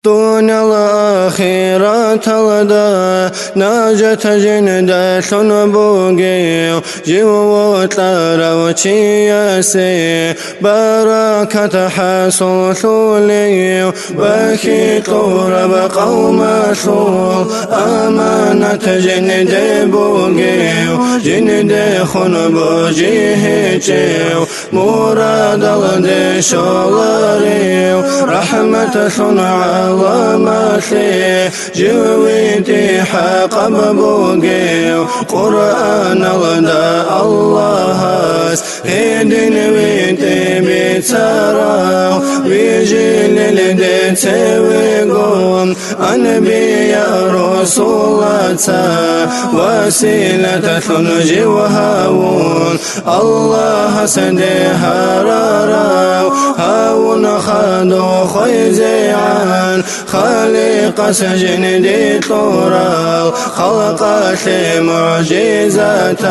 دنيا الآخرة الدا ناجت جندا ثنبوغي جيوت لروتشياسي بركة حصل ثولي بكي طورب قوم ثول أمانة جند بوغي جند خنبوجي مراد الدي شولاري رحمة صنع ومثلي جويتي حق ببوغي قرآن لدى الله هيدن ويتي بيتسارا ويجي للديتي ويقوم أنبياء رسول وسيلة ثنجي وهاون الله سديها رارا هاون خادو خيزي عن خالق سجن دي طورا خلق في معجزات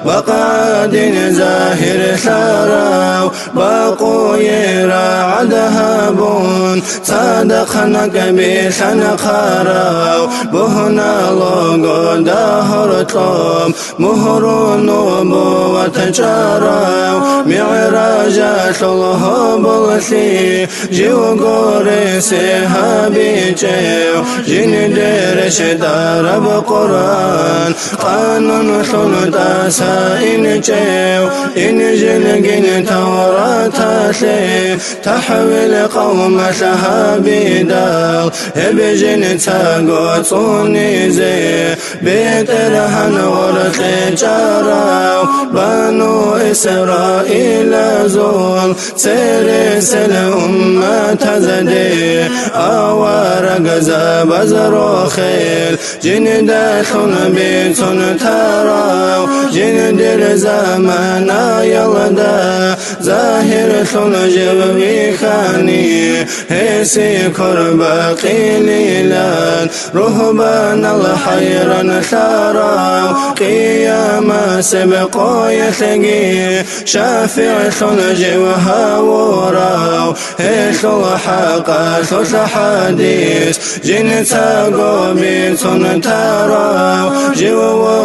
بقى دين زاهر ثارا باقو يرى عدهابون صادقنك بيثن خارا بهنا لوغو دهر طوم مهر نبوة جارا معراج شلها بلثي جيو غوري سيهابي جيو جين درش دار بقرآن قانون سلطة سائن جيو إن جلقين توراة سي تحويل قوم شهابي دال هبجين تاقو صوني زي بيت رهن ورثي جارا بنو إسرائيل زول سيرسل أمة زدي أوارق زاب زروخيل جن داخل بيتون تراو جن در زمان يلدا ظاهر ثلج ويخاني هسي كربا قليلا رهبان الحيران ثراو قيام سبقو يثقي شافع ثلج وهاوراو هيثو حقا ثلث حديث جن تاقو بيتون تراو جيو